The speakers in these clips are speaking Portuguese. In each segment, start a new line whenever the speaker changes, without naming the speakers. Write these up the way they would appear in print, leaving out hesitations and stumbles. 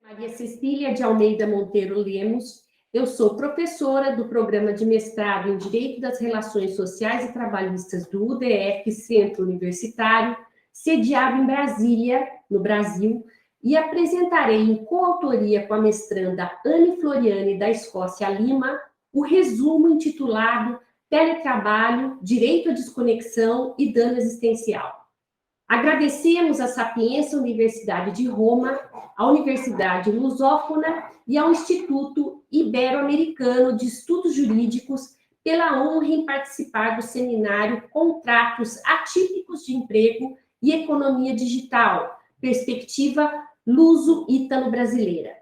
Maria Cecília de Almeida Monteiro Lemos, eu sou professora do programa de mestrado em Direito das Relações Sociais e Trabalhistas do UDF, Centro Universitário, sediado em Brasília, no Brasil, e apresentarei em coautoria com a mestranda Anne Floriani, da Escócia Lima, o resumo intitulado Teletrabalho, Direito à Desconexão e Dano Existencial. Agradecemos à Sapienza Universidade de Roma, à Universidade Lusófona e ao Instituto Ibero-Americano de Estudos Jurídicos pela honra em participar do seminário Contratos Atípicos de Emprego e Economia Digital, Perspectiva Luso-Ítalo-Brasileira.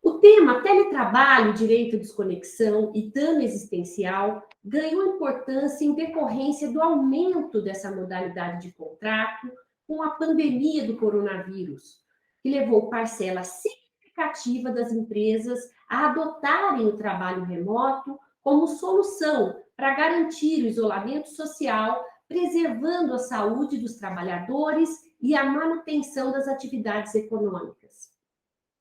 O tema teletrabalho, direito à desconexão e dano existencial ganhou importância em decorrência do aumento dessa modalidade de contrato com a pandemia do coronavírus, que levou parcela significativa das empresas a adotarem o trabalho remoto como solução para garantir o isolamento social, preservando a saúde dos trabalhadores e a manutenção das atividades econômicas.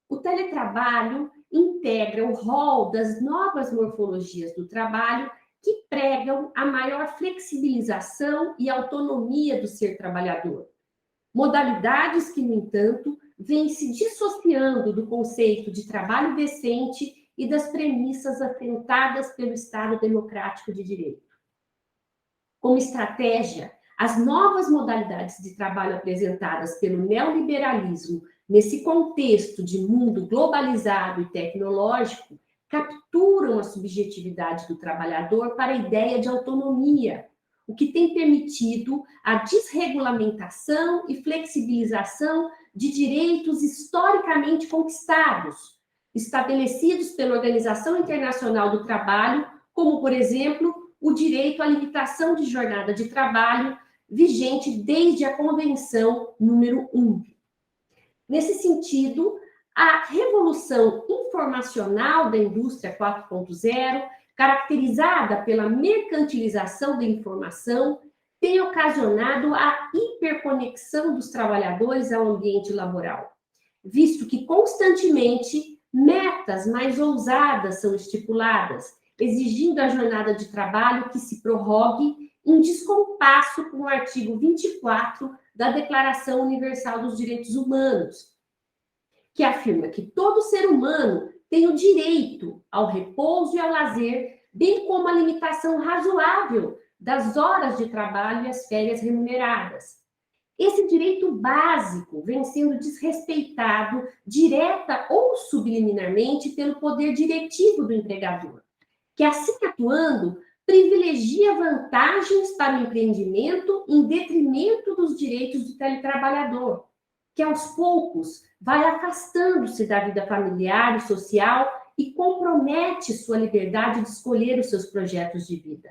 O teletrabalho integra o rol das novas morfologias do trabalho que pregam a maior flexibilização e autonomia do ser trabalhador. Modalidades que, no entanto, vêm se dissociando do conceito de trabalho decente e das premissas assentadas pelo Estado Democrático de Direito. Como estratégia, as novas modalidades de trabalho apresentadas pelo neoliberalismo nesse contexto de mundo globalizado e tecnológico, capturam a subjetividade do trabalhador para a ideia de autonomia, o que tem permitido a desregulamentação e flexibilização de direitos historicamente conquistados, estabelecidos pela Organização Internacional do Trabalho, como, por exemplo, o direito à limitação de jornada de trabalho, vigente desde a Convenção número 1. Nesse sentido, a revolução informacional da indústria 4.0, caracterizada pela mercantilização da informação, tem ocasionado a hiperconexão dos trabalhadores ao ambiente laboral, visto que constantemente metas mais ousadas são estipuladas, exigindo a jornada de trabalho que se prorrogue em descompasso com o artigo 24 da Declaração Universal dos Direitos Humanos, que afirma que todo ser humano tem o direito ao repouso e ao lazer, bem como a limitação razoável das horas de trabalho e as férias remuneradas. Esse direito básico vem sendo desrespeitado direta ou subliminarmente pelo poder diretivo do empregador, que, assim atuando, privilegia vantagens para o empreendimento em detrimento dos direitos do teletrabalhador, que aos poucos vai afastando-se da vida familiar e social e compromete sua liberdade de escolher os seus projetos de vida.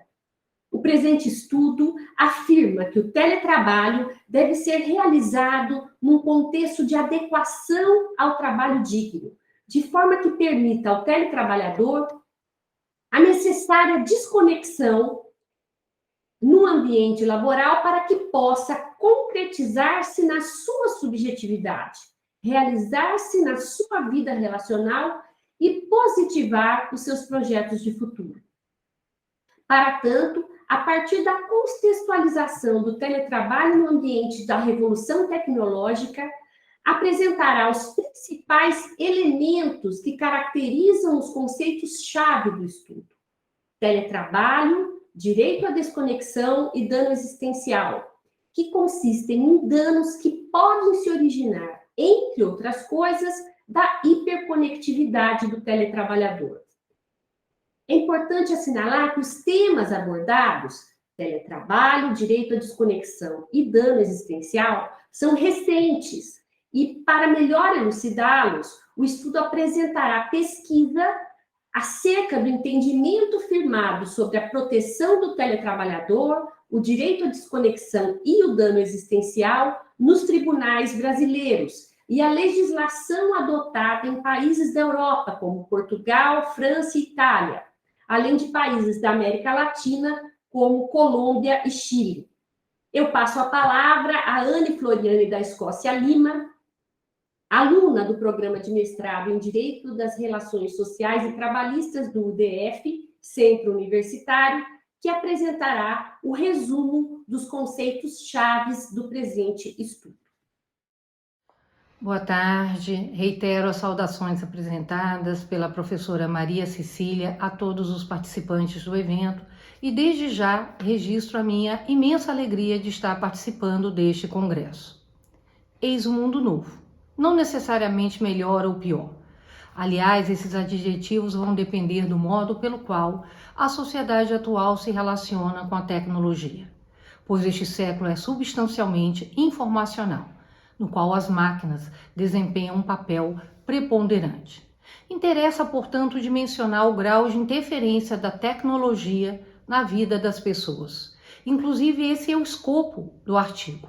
O presente estudo afirma que o teletrabalho deve ser realizado num contexto de adequação ao trabalho digno, de forma que permita ao teletrabalhador a necessária desconexão no ambiente laboral para que possa concretizar-se na sua subjetividade, realizar-se na sua vida relacional e positivar os seus projetos de futuro. Para tanto, a partir da contextualização do teletrabalho no ambiente da revolução tecnológica, apresentará os principais elementos que caracterizam os conceitos-chave do estudo: teletrabalho, direito à desconexão e dano existencial, que consistem em danos que podem se originar, entre outras coisas, da hiperconectividade do teletrabalhador. É importante assinalar que os temas abordados, teletrabalho, direito à desconexão e dano existencial, são recentes. E, para melhor elucidá-los, o estudo apresentará pesquisa acerca do entendimento firmado sobre a proteção do teletrabalhador, o direito à desconexão e o dano existencial nos tribunais brasileiros e a legislação adotada em países da Europa, como Portugal, França e Itália, além de países da América Latina, como Colômbia e Chile. Eu passo a palavra a Anne Floriani, da Escócia Lima, aluna do programa de mestrado em Direito das Relações Sociais e Trabalhistas do UDF, Centro Universitário, que apresentará o resumo dos conceitos chaves do presente estudo.
Boa tarde, reitero as saudações apresentadas pela professora Maria Cecília a todos os participantes do evento e desde já registro a minha imensa alegria de estar participando deste congresso. Eis um mundo novo, não necessariamente melhor ou pior. Aliás, esses adjetivos vão depender do modo pelo qual a sociedade atual se relaciona com a tecnologia, pois este século é substancialmente informacional, no qual as máquinas desempenham um papel preponderante. Interessa, portanto, dimensionar o grau de interferência da tecnologia na vida das pessoas. Inclusive, esse é o escopo do artigo.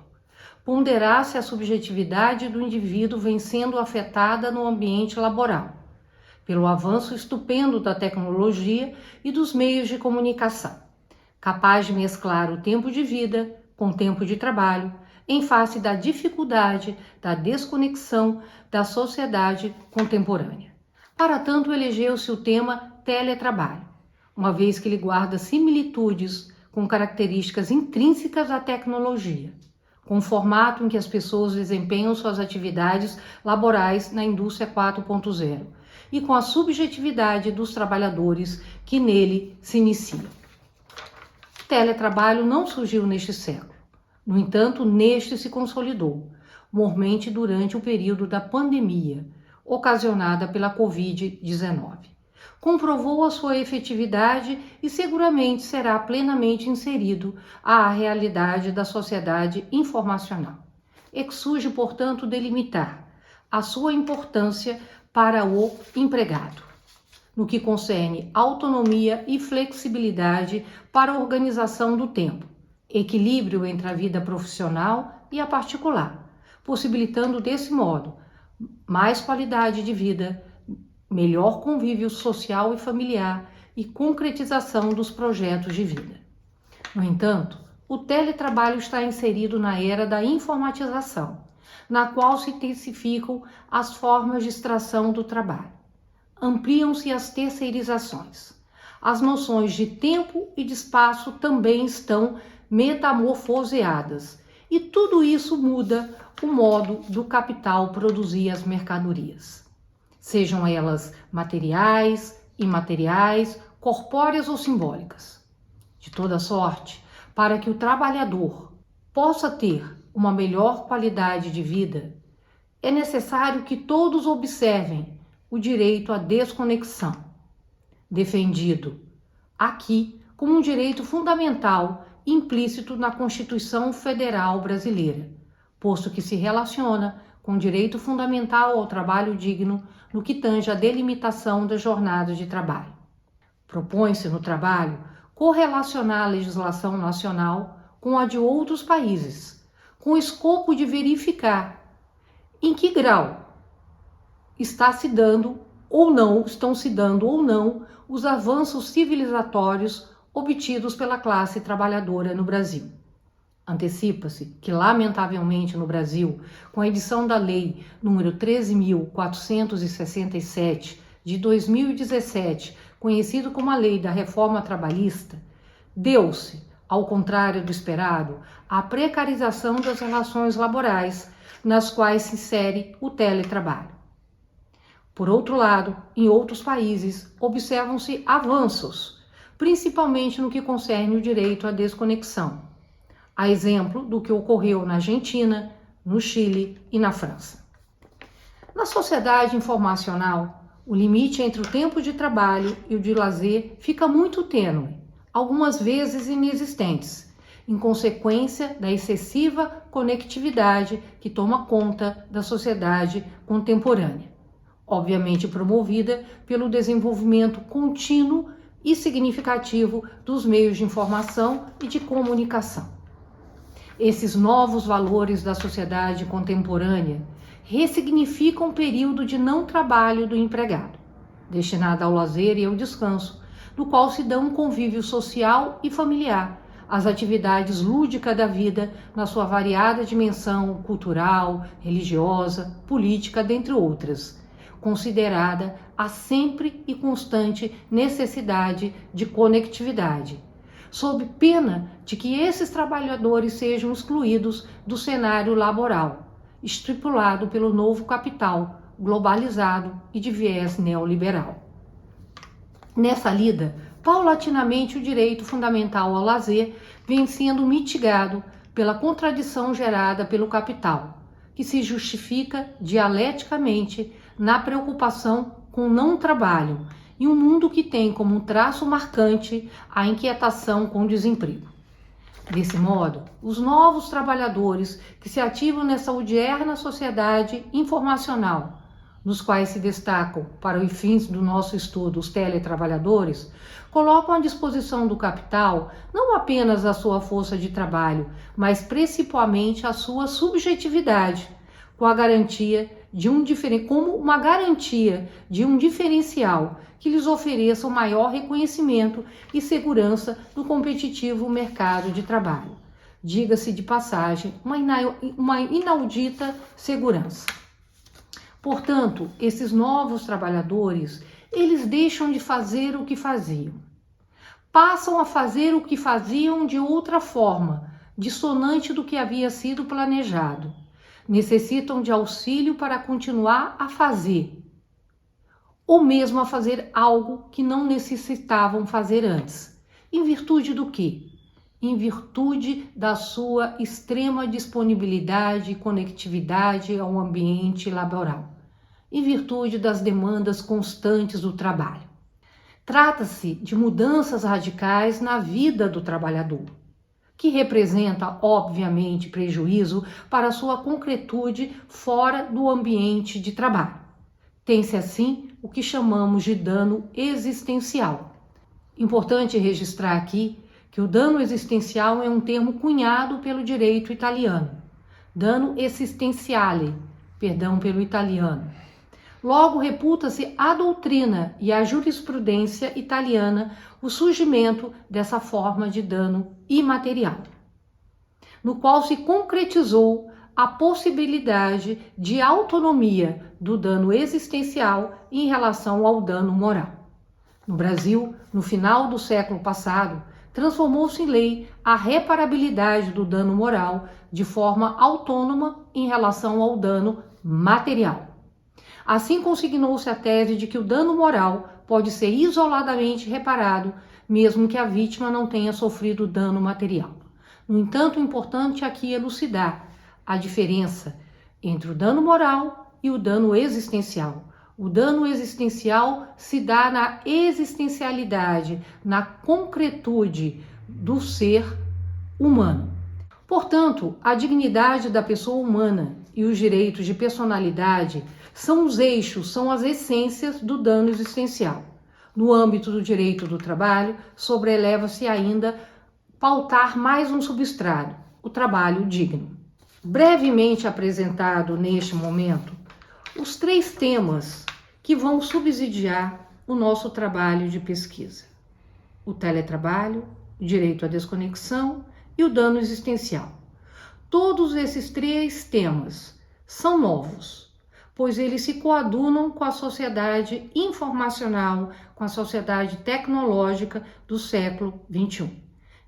Ponderar se a subjetividade do indivíduo vem sendo afetada no ambiente laboral, pelo avanço estupendo da tecnologia e dos meios de comunicação, capaz de mesclar o tempo de vida com o tempo de trabalho, em face da dificuldade da desconexão da sociedade contemporânea. Para tanto, elegeu-se o tema teletrabalho, uma vez que ele guarda similitudes com características intrínsecas à tecnologia, com o formato em que as pessoas desempenham suas atividades laborais na indústria 4.0 e com a subjetividade dos trabalhadores que nele se iniciam. O teletrabalho não surgiu neste século. No entanto, neste se consolidou, mormente durante o período da pandemia, ocasionada pela Covid-19. Comprovou a sua efetividade e seguramente será plenamente inserido à realidade da sociedade informacional. Exige, portanto, delimitar a sua importância para o empregado, no que concerne autonomia e flexibilidade para a organização do tempo, equilíbrio entre a vida profissional e a particular, possibilitando desse modo mais qualidade de vida, melhor convívio social e familiar e concretização dos projetos de vida. No entanto, o teletrabalho está inserido na era da informatização, na qual se intensificam as formas de extração do trabalho. Ampliam-se as terceirizações. As noções de tempo e de espaço também estão metamorfoseadas, e tudo isso muda o modo do capital produzir as mercadorias, sejam elas materiais, imateriais, corpóreas ou simbólicas. De toda sorte, para que o trabalhador possa ter uma melhor qualidade de vida, é necessário que todos observem o direito à desconexão, defendido aqui como um direito fundamental implícito na Constituição Federal Brasileira, posto que se relaciona com o direito fundamental ao trabalho digno no que tange à delimitação das jornadas de trabalho. Propõe-se no trabalho correlacionar a legislação nacional com a de outros países, com o escopo de verificar em que grau estão se dando ou não os avanços civilizatórios obtidos pela classe trabalhadora no Brasil. Antecipa-se que, lamentavelmente, no Brasil, com a edição da Lei nº 13.467 de 2017, conhecido como a Lei da Reforma Trabalhista, deu-se, ao contrário do esperado, a precarização das relações laborais, nas quais se insere o teletrabalho. Por outro lado, em outros países, observam-se avanços, principalmente no que concerne o direito à desconexão, a exemplo do que ocorreu na Argentina, no Chile e na França. Na sociedade informacional, o limite entre o tempo de trabalho e o de lazer fica muito tênue, algumas vezes inexistentes, em consequência da excessiva conectividade que toma conta da sociedade contemporânea, obviamente promovida pelo desenvolvimento contínuo e significativo dos meios de informação e de comunicação. Esses novos valores da sociedade contemporânea ressignificam o período de não trabalho do empregado, destinado ao lazer e ao descanso, no qual se dá um convívio social e familiar, as atividades lúdicas da vida na sua variada dimensão cultural, religiosa, política, dentre outras, considerada a sempre e constante necessidade de conectividade, sob pena de que esses trabalhadores sejam excluídos do cenário laboral, estipulado pelo novo capital globalizado e de viés neoliberal. Nessa lida, paulatinamente o direito fundamental ao lazer vem sendo mitigado pela contradição gerada pelo capital, que se justifica dialeticamente na preocupação com o não trabalho, em um mundo que tem como traço marcante a inquietação com o desemprego. Desse modo, os novos trabalhadores que se ativam nessa odierna sociedade informacional, nos quais se destacam, para os fins do nosso estudo, os teletrabalhadores, colocam à disposição do capital não apenas a sua força de trabalho, mas principalmente a sua subjetividade, com a garantia como uma garantia de um diferencial que lhes ofereça um maior reconhecimento e segurança no competitivo mercado de trabalho. Diga-se de passagem, uma inaudita segurança. Portanto, esses novos trabalhadores, eles deixam de fazer o que faziam. Passam a fazer o que faziam de outra forma, dissonante do que havia sido planejado. Necessitam de auxílio para continuar a fazer, ou mesmo a fazer algo que não necessitavam fazer antes. Em virtude do quê? Em virtude da sua extrema disponibilidade e conectividade ao ambiente laboral, em virtude das demandas constantes do trabalho. Trata-se de mudanças radicais na vida do trabalhador, que representa, obviamente, prejuízo para sua concretude fora do ambiente de trabalho. Tem-se, assim, o que chamamos de dano existencial. Importante registrar aqui que o dano existencial é um termo cunhado pelo direito italiano. Dano existentiale, pelo italiano. Logo, reputa-se a doutrina e a jurisprudência italiana o surgimento dessa forma de dano imaterial, no qual se concretizou a possibilidade de autonomia do dano existencial em relação ao dano moral. No Brasil, no final do século passado, transformou-se em lei a reparabilidade do dano moral de forma autônoma em relação ao dano material. Assim consignou-se a tese de que o dano moral pode ser isoladamente reparado, mesmo que a vítima não tenha sofrido dano material. No entanto, é importante aqui elucidar a diferença entre o dano moral e o dano existencial. O dano existencial se dá na existencialidade, na concretude do ser humano. Portanto, a dignidade da pessoa humana e os direitos de personalidade são os eixos, são as essências do dano existencial. No âmbito do direito do trabalho, sobreleva-se ainda pautar mais um substrato, o trabalho digno. Brevemente apresentado neste momento, os 3 temas que vão subsidiar o nosso trabalho de pesquisa: o teletrabalho, o direito à desconexão e o dano existencial. Todos esses 3 temas são novos, pois eles se coadunam com a sociedade informacional, com a sociedade tecnológica do século XXI.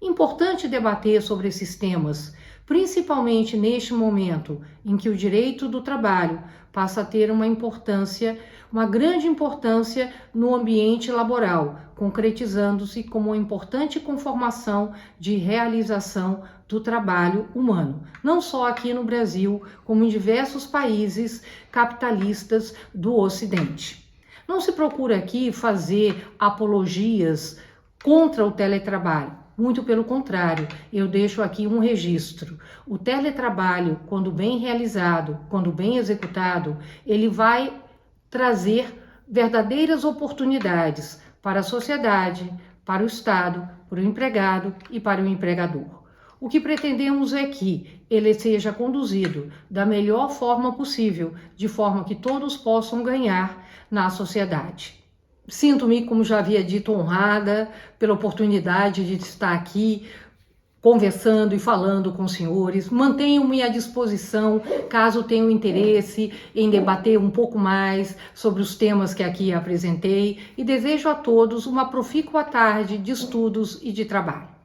Importante debater sobre esses temas, principalmente neste momento em que o direito do trabalho passa a ter uma grande importância no ambiente laboral, concretizando-se como uma importante conformação de realização do trabalho humano, não só aqui no Brasil, como em diversos países capitalistas do Ocidente. Não se procura aqui fazer apologias contra o teletrabalho. Muito pelo contrário, eu deixo aqui um registro. O teletrabalho, quando bem realizado, quando bem executado, ele vai trazer verdadeiras oportunidades para a sociedade, para o Estado, para o empregado e para o empregador. O que pretendemos é que ele seja conduzido da melhor forma possível, de forma que todos possam ganhar na sociedade. Sinto-me, como já havia dito, honrada pela oportunidade de estar aqui conversando e falando com os senhores. Mantenho-me à disposição caso tenham interesse em debater um pouco mais sobre os temas que aqui apresentei e desejo a todos uma profícua tarde de estudos e de trabalho.